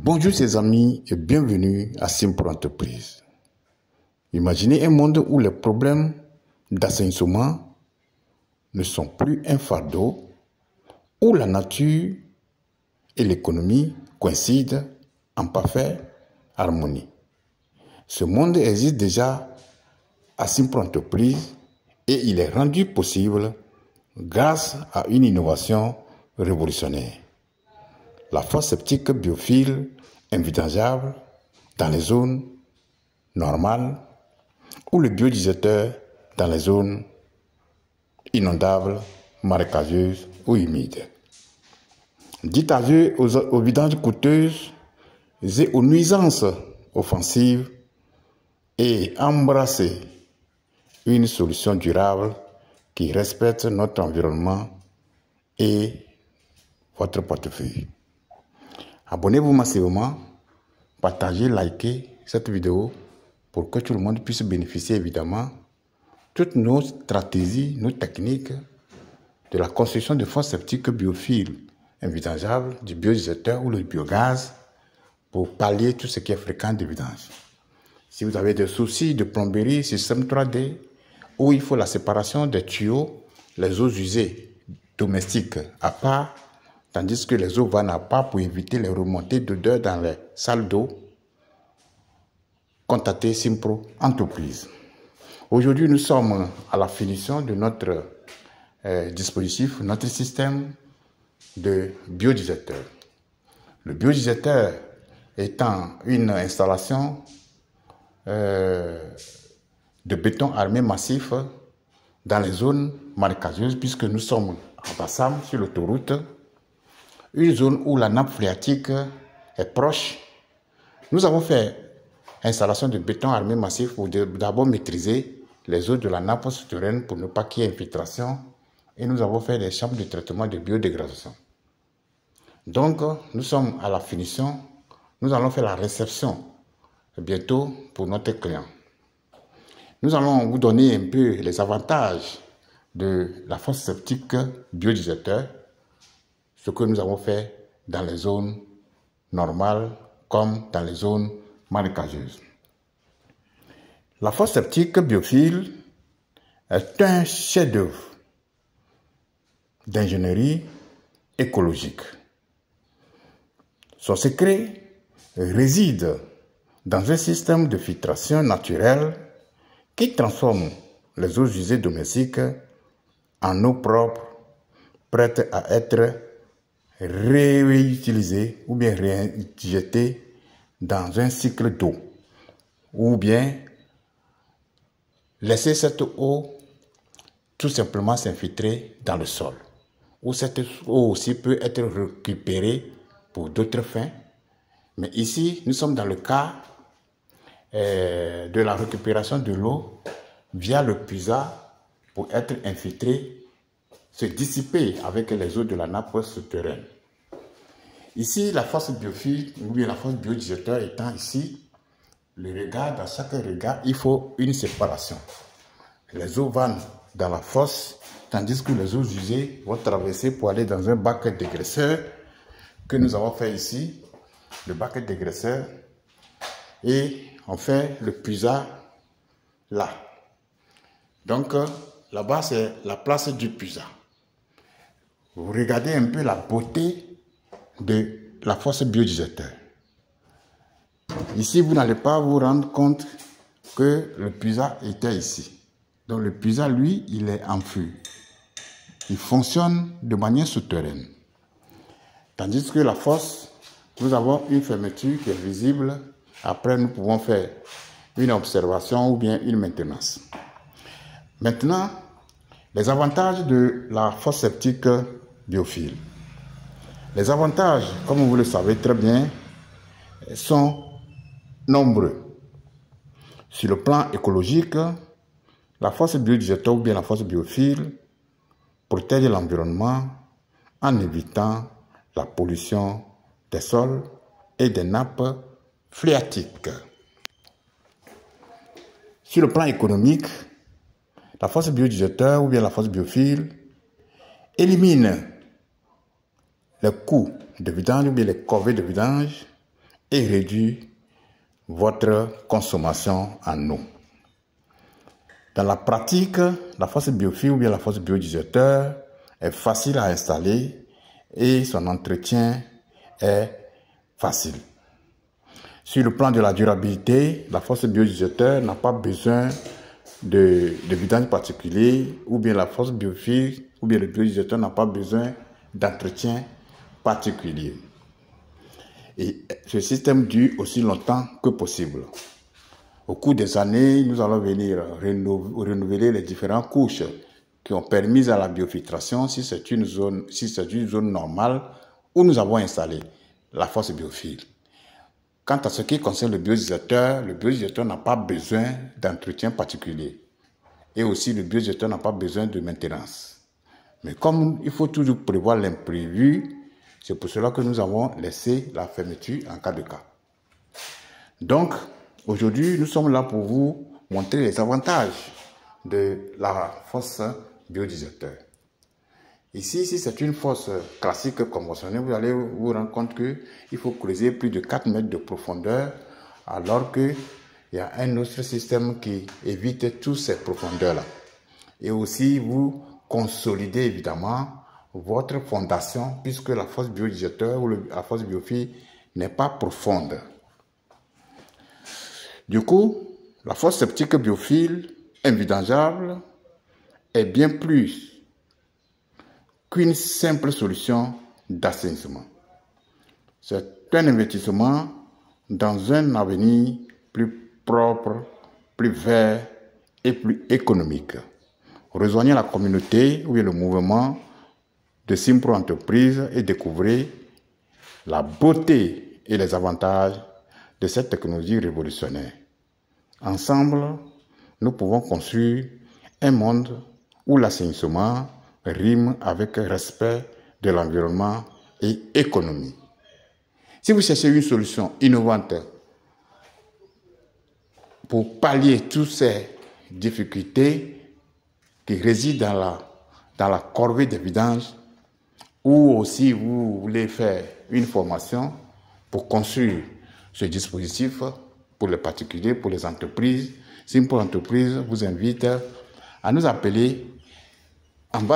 Bonjour ses amis et bienvenue à Simpro Entreprise. Imaginez un monde où les problèmes d'assainissement ne sont plus un fardeau, où la nature et l'économie coïncident en parfaite harmonie. Ce monde existe déjà à Simpro Entreprise et il est rendu possible grâce à une innovation révolutionnaire. La fosse septique biophile invidangeable dans les zones normales ou le biodigesteur dans les zones inondables, marécageuses ou humides. Dites adieu aux vidanges coûteuses et aux nuisances offensives et embrassez une solution durable qui respecte notre environnement et votre portefeuille. Abonnez-vous massivement, partagez, likez cette vidéo pour que tout le monde puisse bénéficier évidemment toutes nos stratégies, nos techniques de la construction de fosses septiques biophiles invidangeables, du biodigesteur ou le biogaz pour pallier tout ce qui est fréquent de vidange. Si vous avez des soucis de plomberie, système 3D, où il faut la séparation des tuyaux, les eaux usées domestiques à part, tandis que les eaux vannes à part pour éviter les remontées d'odeur dans les salles d'eau, contactez Simpro Entreprise. Aujourd'hui, nous sommes à la finition de notre dispositif, notre système de biodigesteur. Le biodigesteur étant une installation de béton armé massif dans les zones marécageuses, puisque nous sommes à Bassam, sur l'autoroute, une zone où la nappe phréatique est proche. Nous avons fait installation de béton armé massif pour d'abord maîtriser les eaux de la nappe souterraine pour ne pas qu'il y ait infiltration, et nous avons fait des chambres de traitement de biodégradation. Donc, nous sommes à la finition. Nous allons faire la réception bientôt pour notre client. Nous allons vous donner un peu les avantages de la fosse septique biodigesteur, ce que nous avons fait dans les zones normales comme dans les zones marécageuses. La fosse septique biophile est un chef-d'œuvre d'ingénierie écologique. Son secret réside dans un système de filtration naturelle qui transforme les eaux usées domestiques en eau propre, prête à être réutilisée ou bien réinjectée dans un cycle d'eau, ou bien laisser cette eau tout simplement s'infiltrer dans le sol, ou cette eau aussi peut être récupérée pour d'autres fins. Mais ici, nous sommes dans le cas de la récupération de l'eau via le puisard pour être infiltré, se dissiper avec les eaux de la nappe souterraine. Ici, la fosse biophile, ou bien la fosse biodigesteur étant ici, le regard, dans chaque regard, il faut une séparation. Les eaux vannes dans la fosse, tandis que les eaux usées vont traverser pour aller dans un bac dégraisseur que nous avons fait ici, le bac dégraisseur, et on fait le puisard là. Donc là-bas, c'est la place du puisard. Vous regardez un peu la beauté de la fosse biodigesteur. Ici, vous n'allez pas vous rendre compte que le puisard était ici. Donc le puisard, lui, il est en fût. Il fonctionne de manière souterraine. Tandis que la fosse, nous avons une fermeture qui est visible. Après, nous pouvons faire une observation ou bien une maintenance. Maintenant, les avantages de la fosse septique biophile. Les avantages, comme vous le savez très bien, sont nombreux. Sur le plan écologique, la fosse biodigesteur ou bien la fosse biophile protège l'environnement en évitant la pollution des sols et des nappes phréatiques. Sur le plan économique, la fosse biodigesteur ou bien la fosse biophile élimine les coûts de vidange ou bien les corvées de vidange et réduire votre consommation en eau. Dans la pratique, la fosse biofuel ou bien la fosse biodigesteur est facile à installer et son entretien est facile. Sur le plan de la durabilité, la fosse biodigesteur n'a pas besoin de vidange particulier, ou bien la fosse biofuel ou bien le biodigesteur n'a pas besoin d'entretien particulier. Et ce système dure aussi longtemps que possible. Au cours des années, nous allons venir renouveler les différentes couches qui ont permis à la biofiltration si c'est une zone normale où nous avons installé la fosse biofuel. Quant à ce qui concerne le biodigesteur n'a pas besoin d'entretien particulier. Et aussi, le biodigesteur n'a pas besoin de maintenance. Mais comme il faut toujours prévoir l'imprévu, c'est pour cela que nous avons laissé la fermeture en cas de cas. Donc, aujourd'hui, nous sommes là pour vous montrer les avantages de la fosse biodigesteur. Ici, si c'est une fosse classique conventionnelle, vous allez vous rendre compte qu'il faut creuser plus de 4 mètres de profondeur, alors qu'il y a un autre système qui évite toutes ces profondeurs-là. Et aussi, vous consolidez évidemment votre fondation, puisque la fosse biodigesteur ou la fosse biofuel n'est pas profonde. Du coup, la fosse septique biofuel invidangeable est bien plus qu'une simple solution d'assainissement. C'est un investissement dans un avenir plus propre, plus vert et plus économique. Rejoignez la communauté ou le mouvement de Simpro Entreprise et découvrez la beauté et les avantages de cette technologie révolutionnaire. Ensemble, nous pouvons construire un monde où l'assainissement rime avec respect de l'environnement et économie. Si vous cherchez une solution innovante pour pallier toutes ces difficultés qui résident dans la corvée des vidanges, ou aussi vous voulez faire une formation pour construire ce dispositif pour les particuliers, pour les entreprises, Simpro Entreprise vous invite à nous appeler en bas